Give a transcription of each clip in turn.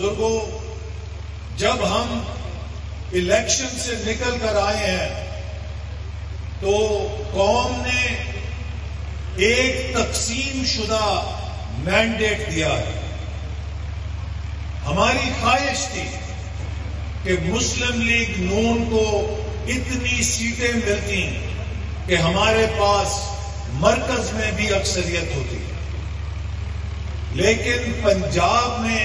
بزرگوں، جب ہم الیکشن سے نکل کر آئے ہیں تو قوم نے ایک تقسیم شدہ مینڈیٹ دیا ہے۔ ہماری خواہش تھی کہ مسلم لیگ نون کو اتنی سیٹیں ملتی کہ ہمارے پاس مرکز میں بھی اکثریت ہوتی، لیکن پنجاب میں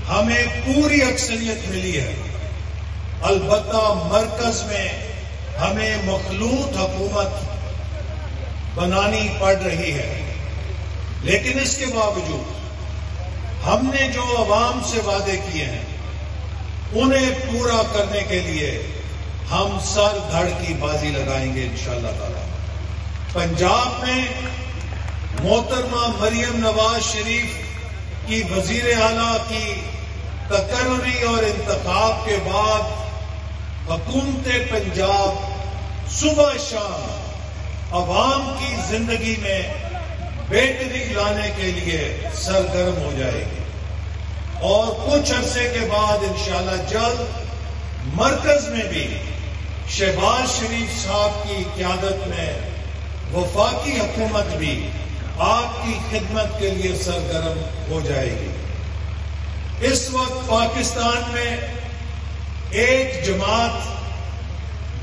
ہمیں پوری اکثریت ملی ہے۔ البتہ مرکز میں ہمیں مخلوط حکومت بنانی پڑ رہی ہے، لیکن اس کے باوجود ہم نے جو عوام سے وعدے کیے ہیں انہیں پورا کرنے کے لیے ہم سر دھڑ کی بازی لگائیں گے انشاءاللہ تعالی۔ پنجاب میں محترمہ مریم نواز شریف کی وزیر اعلیٰ کی تقرری اور انتخاب کے بعد حکومت پنجاب صبح شام عوام کی زندگی میں بہتری لانے کے لیے سرگرم ہو جائے گی، اور کچھ عرصے کے بعد انشاءاللہ جلد مرکز میں بھی شہباز شریف صاحب کی قیادت میں وفاقی حکومت بھی آپ کی خدمت کے لیے سرگرم ہو جائے گی۔ اس وقت پاکستان میں ایک جماعت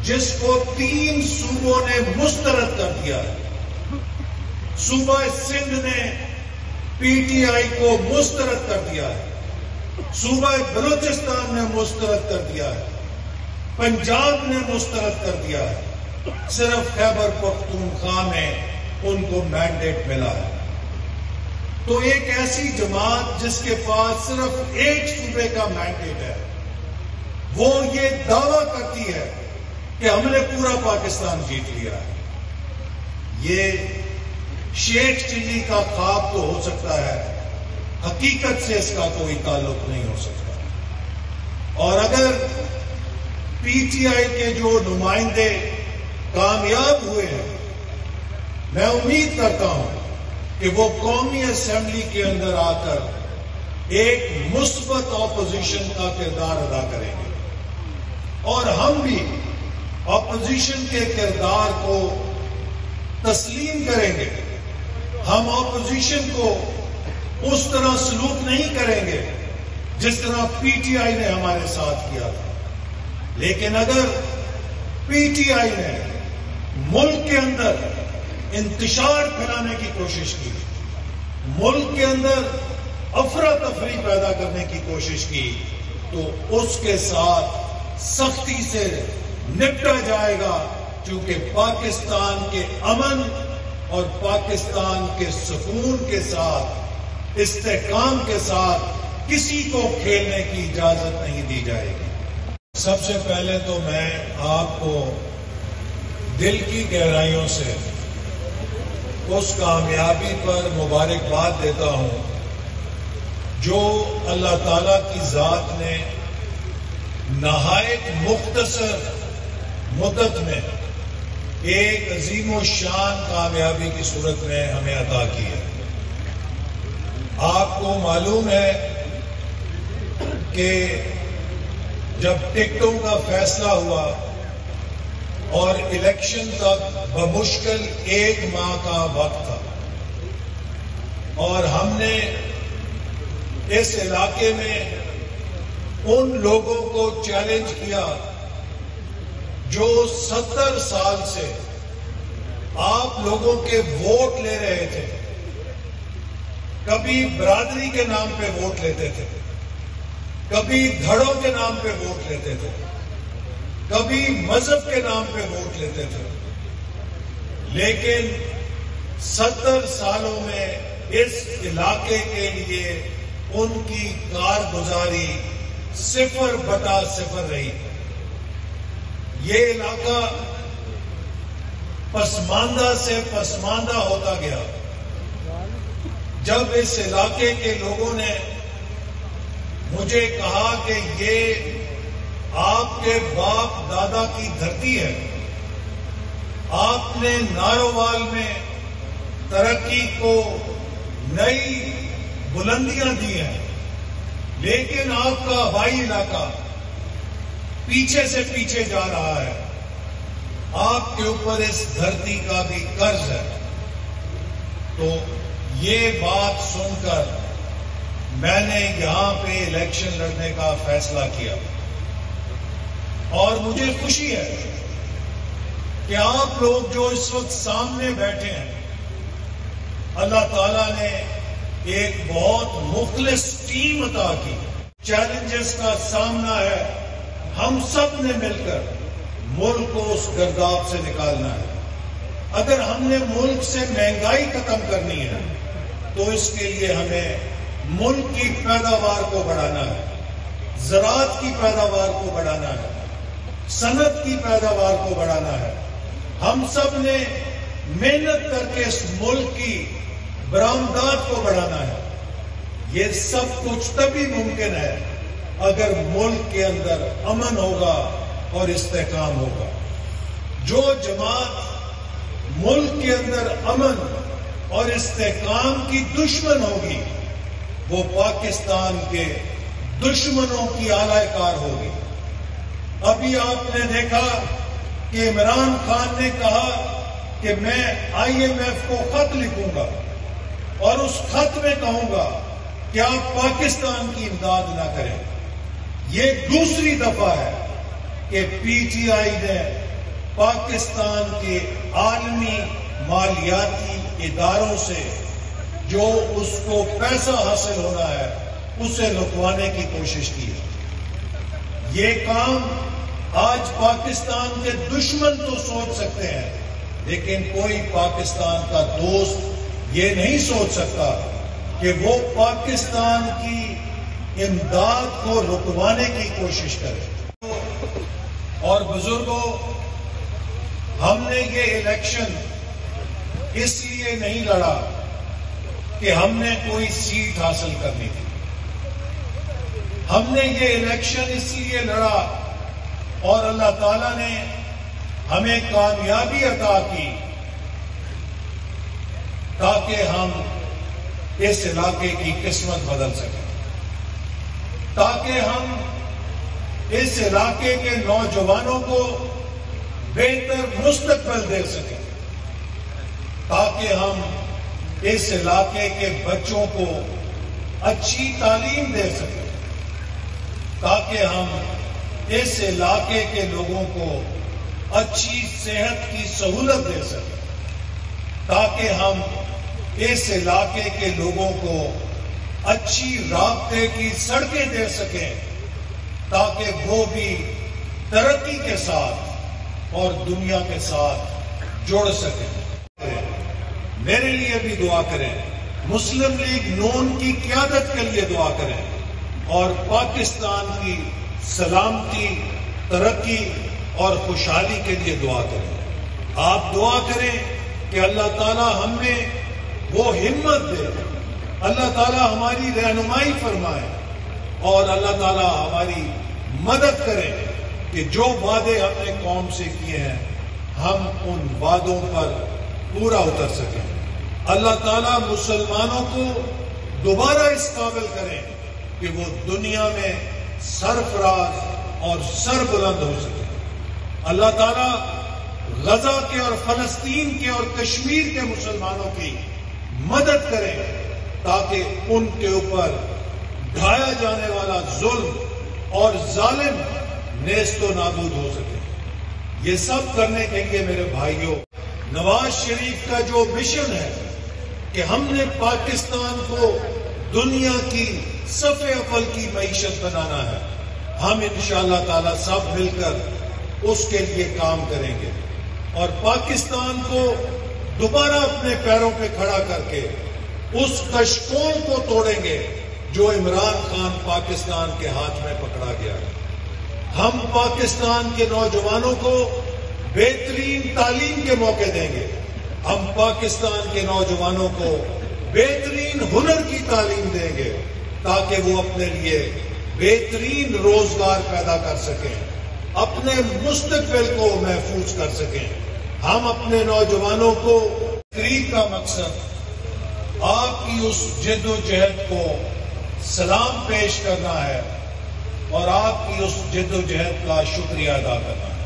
جس کو 3 صوبوں نے مسترد کر دیا ہے، صوبہ سندھ نے پی ٹی آئی کو مسترد کر دیا ہے، صوبہ بلوچستان نے مسترد کر دیا ہے، پنجاب نے مسترد کر دیا ہے، صرف خیبر پختونخوا میں ان کو مینڈیٹ ملا ہے۔ تو ایک ایسی جماعت جس کے پاس صرف ایک صوبے کا مینڈیٹ ہے، وہ یہ دعویٰ کرتی ہے کہ ہم نے پورا پاکستان جیت لیا ہے۔ یہ شیخ چلی کا خواب تو ہو سکتا ہے، حقیقت سے اس کا کوئی تعلق نہیں ہو سکتا۔ اور اگر پی ٹی آئی کے جو نمائندے کامیاب ہوئے ہیں، میں امید کرتا ہوں کہ وہ قومی اسمبلی کے اندر آ کر ایک مثبت اپوزیشن کا کردار ادا کریں گے، اور ہم بھی اپوزیشن کے کردار کو تسلیم کریں گے۔ ہم اپوزیشن کو اس طرح سلوک نہیں کریں گے جس طرح پی ٹی آئی نے ہمارے ساتھ کیا تھا، لیکن اگر پی ٹی آئی نے ملک کے اندر انتشار پھیلانے کی کوشش کی، ملک کے اندر افراتفری پیدا کرنے کی کوشش کی، تو اس کے ساتھ سختی سے نپٹا جائے گا، کیونکہ پاکستان کے امن اور پاکستان کے سکون کے ساتھ، استحکام کے ساتھ کسی کو کھیلنے کی اجازت نہیں دی جائے گی۔ سب سے پہلے تو میں آپ کو دل کی گہرائیوں سے اس کامیابی پر مبارکباد دیتا ہوں جو اللہ تعالیٰ کی ذات نے نہایت مختصر مدت میں ایک عظیم و شان کامیابی کی صورت میں ہمیں عطا کی ہے۔ آپ کو معلوم ہے کہ جب ٹکٹوں کا فیصلہ ہوا اور الیکشن تک بمشکل 1 ماہ کا وقت تھا، اور ہم نے اس علاقے میں ان لوگوں کو چیلنج کیا جو 70 سال سے آپ لوگوں کے ووٹ لے رہے تھے، کبھی برادری کے نام پہ ووٹ لیتے تھے، کبھی دھڑوں کے نام پہ ووٹ لیتے تھے، کبھی مذہب کے نام پہ ووٹ لیتے تھے، لیکن 70 سالوں میں اس علاقے کے لیے ان کی کارگزاری 0/0 رہی۔ یہ علاقہ پسماندہ سے پسماندہ ہوتا گیا۔ جب اس علاقے کے لوگوں نے مجھے کہا کہ یہ آپ کے باپ دادا کی دھرتی ہے، آپ نے نارووال میں ترقی کو نئی بلندیاں دی ہیں، لیکن آپ کا ہوائی علاقہ پیچھے سے پیچھے جا رہا ہے. آپ کے اوپر اس دھرتی کا بھی قرض ہے. تو یہ بات سن کر میں نے یہاں پہ الیکشن لڑنے کا فیصلہ کیا اور مجھے خوشی ہے کہ آپ لوگ جو اس وقت سامنے بیٹھے ہیں، اللہ تعالیٰ نے ایک بہت مخلص ٹیم عطا کی. چیلنجز کا سامنا ہے، ہم سب نے مل کر ملک کو اس گرداب سے نکالنا ہے. اگر ہم نے ملک سے مہنگائی ختم کرنی ہے تو اس کے لیے ہمیں ملک کی پیداوار کو بڑھانا ہے، زراعت کی پیداوار کو بڑھانا ہے، صنعت کی پیداوار کو بڑھانا ہے. ہم سب نے محنت کر کے اس ملک کی برآمدات کو بڑھانا ہے. یہ سب کچھ تبھی ممکن ہے اگر ملک کے اندر امن ہوگا اور استحکام ہوگا. جو جماعت ملک کے اندر امن اور استحکام کی دشمن ہوگی وہ پاکستان کے دشمنوں کی اعلی کار ہوگی. ابھی آپ نے دیکھا کہ عمران خان نے کہا کہ میں IMF کو خط لکھوں گا اور اس خط میں کہوں گا کہ آپ پاکستان کی امداد نہ کریں. یہ دوسری دفعہ ہے کہ PTI نے پاکستان کے عالمی مالیاتی اداروں سے جو اس کو پیسہ حاصل ہونا ہے اسے رکوانے کی کوشش کی ہے. یہ کام آج پاکستان کے دشمن تو سوچ سکتے ہیں لیکن کوئی پاکستان کا دوست یہ نہیں سوچ سکتا کہ وہ پاکستان کی امداد کو رکوانے کی کوشش کرے. اور بزرگوں، ہم نے یہ الیکشن اس لیے نہیں لڑا کہ ہم نے کوئی سیٹ حاصل کرنی تھی. ہم نے یہ الیکشن اس لیے لڑا اور اللہ تعالیٰ نے ہمیں کامیابی عطا کی تاکہ ہم اس علاقے کی قسمت بدل سکیں، تاکہ ہم اس علاقے کے نوجوانوں کو بہتر مستقبل دے سکیں، تاکہ ہم اس علاقے کے بچوں کو اچھی تعلیم دے سکیں، تاکہ ہم اس علاقے کے لوگوں کو اچھی صحت کی سہولت دے سکیں، تاکہ ہم اس علاقے کے لوگوں کو اچھی رابطے کی سڑکیں دے سکیں، تاکہ وہ بھی ترقی کے ساتھ اور دنیا کے ساتھ جڑ سکیں. میرے لیے بھی دعا کریں، مسلم لیگ نون کی قیادت کے لیے دعا کریں اور پاکستان کی سلامتی، ترقی اور خوشحالی کے لیے دعا کریں. آپ دعا کریں کہ اللہ تعالیٰ ہمیں وہ ہمت دے، اللہ تعالیٰ ہماری رہنمائی فرمائے اور اللہ تعالیٰ ہماری مدد کرے کہ جو وعدے ہم نے قوم سے کیے ہیں ہم ان وعدوں پر پورا اتر سکیں. اللہ تعالیٰ مسلمانوں کو دوبارہ اس قابل کریں کہ وہ دنیا میں سرفراز اور سربلند ہو سکے. اللہ تعالیٰ غزہ کے اور فلسطین کے اور کشمیر کے مسلمانوں کی مدد کریں تاکہ ان کے اوپر ڈھایا جانے والا ظلم اور ظالم نیست و نابود ہو سکے. یہ سب کرنے کے لیے میرے بھائیوں، نواز شریف کا جو مشن ہے کہ ہم نے پاکستان کو دنیا کی صف اول کی معیشت بنانا ہے، ہم انشاءاللہ تعالی سب مل کر اس کے لیے کام کریں گے اور پاکستان کو دوبارہ اپنے پیروں پہ کھڑا کر کے اس کشکول کو توڑیں گے جو عمران خان پاکستان کے ہاتھ میں پکڑا گیا ہے. ہم پاکستان کے نوجوانوں کو بہترین تعلیم کے موقع دیں گے، ہم پاکستان کے نوجوانوں کو بہترین ہنر کی تعلیم دیں گے تاکہ وہ اپنے لیے بہترین روزگار پیدا کر سکیں، اپنے مستقبل کو محفوظ کر سکیں. ہم اپنے نوجوانوں کو تقریب کا مقصد آپ کی اس جد و جہد کو سلام پیش کرنا ہے اور آپ کی اس جد و جہد کا شکریہ ادا کرنا ہے۔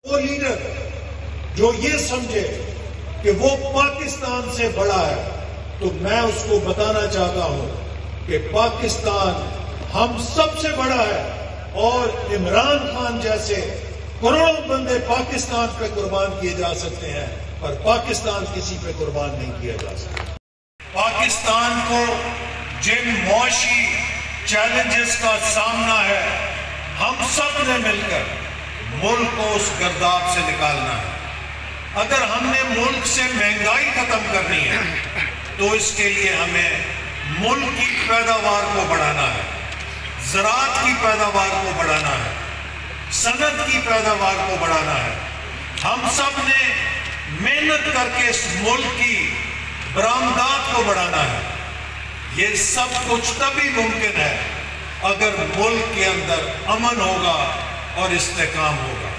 وہ لیڈر جو یہ سمجھے کہ وہ پاکستان سے بڑا ہے، تو میں اس کو بتانا چاہتا ہوں کہ پاکستان ہم سب سے بڑا ہے، اور عمران خان جیسے کروڑوں بندے پاکستان پہ قربان کیے جا سکتے ہیں، پر پاکستان کسی پہ قربان نہیں کیا جا سکتا۔ پاکستان کو جن معاشی چیلنجز کا سامنا ہے، ہم سب نے مل کر ملک کو اس گرداب سے نکالنا ہے۔ اگر ہم نے ملک سے مہنگائی ختم کرنی ہے تو اس کے لیے ہمیں ملک کی پیداوار کو بڑھانا ہے، زراعت کی پیداوار کو بڑھانا ہے، صنعت کی پیداوار کو بڑھانا ہے۔ ہم سب نے محنت کر کے اس ملک کی برآمدات کو بڑھانا ہے۔ یہ سب کچھ تبھی ممکن ہے اگر ملک کے اندر امن ہوگا اور استحکام ہوگا۔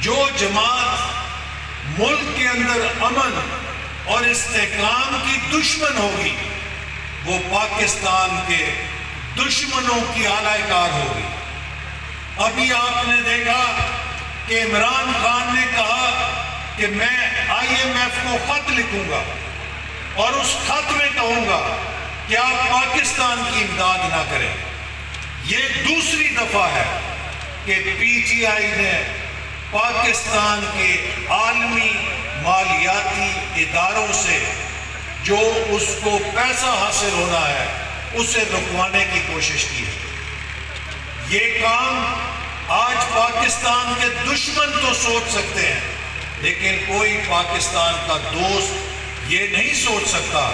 جو جماعت ملک کے اندر امن اور استحکام کی دشمن ہوگی، وہ پاکستان کے دشمنوں کی اعلی کار ہوگی۔ ابھی آپ نے دیکھا کہ عمران خان نے کہا کہ میں IMF کو خط لکھوں گا اور اس خط میں کہوں گا کہ آپ پاکستان کی امداد نہ کریں۔ یہ دوسری دفعہ ہے کہ PTI نے پاکستان کے عالمی مالیاتی اداروں سے جو اس کو پیسہ حاصل ہونا ہے اسے رکوانے کی کوشش کی ہے۔ یہ کام آج پاکستان کے دشمن تو سوچ سکتے ہیں، لیکن کوئی پاکستان کا دوست یہ نہیں سوچ سکتا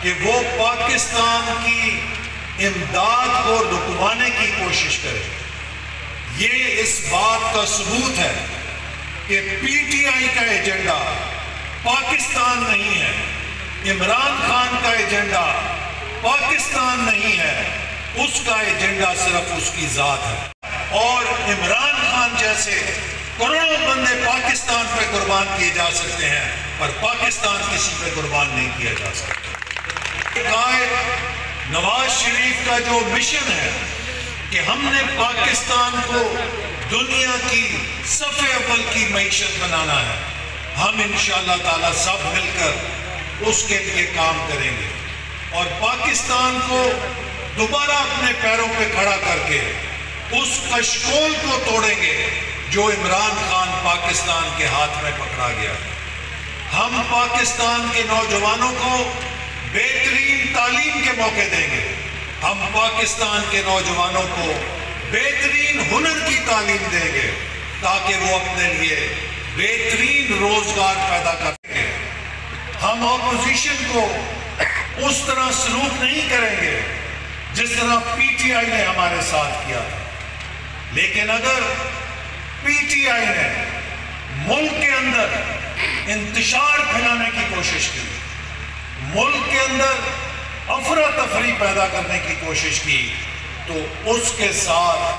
کہ وہ پاکستان کی امداد کو رکوانے کی کوشش کرے۔ یہ اس بات کا ثبوت ہے کہ PTI کا ایجنڈا پاکستان نہیں ہے، عمران خان کا ایجنڈا پاکستان نہیں ہے، اس کا ایجنڈا صرف اس کی ذات ہے۔ اور عمران خان جیسے کروڑوں بندے پاکستان پہ قربان کیے جا سکتے ہیں، پر پاکستان کسی پہ قربان نہیں کیا جا سکتا۔ قائد نواز شریف کا جو مشن ہے کہ ہم نے پاکستان کو دنیا کی صف اول کی معیشت بنانا ہے، ہم انشاءاللہ تعالی سب مل کر اس کے لیے کام کریں گے اور پاکستان کو دوبارہ اپنے پیروں پہ کھڑا کر کے اس کشکول کو توڑیں گے جو عمران خان پاکستان کے ہاتھ میں پکڑا گیا۔ ہم پاکستان کے نوجوانوں کو بہترین تعلیم کے موقع دیں گے، ہم پاکستان کے نوجوانوں کو بہترین ہنر کی تعلیم دیں گے تاکہ وہ اپنے لیے بہترین روزگار پیدا کر سکیں۔ ہم اپوزیشن کو اس طرح سلوک نہیں کریں گے جس طرح PTI نے ہمارے ساتھ کیا تھا، لیکن اگر PTI نے ملک کے اندر انتشار پھیلانے کی کوشش کی، ملک کے اندر افراتفری پیدا کرنے کی کوشش کی، تو اس کے ساتھ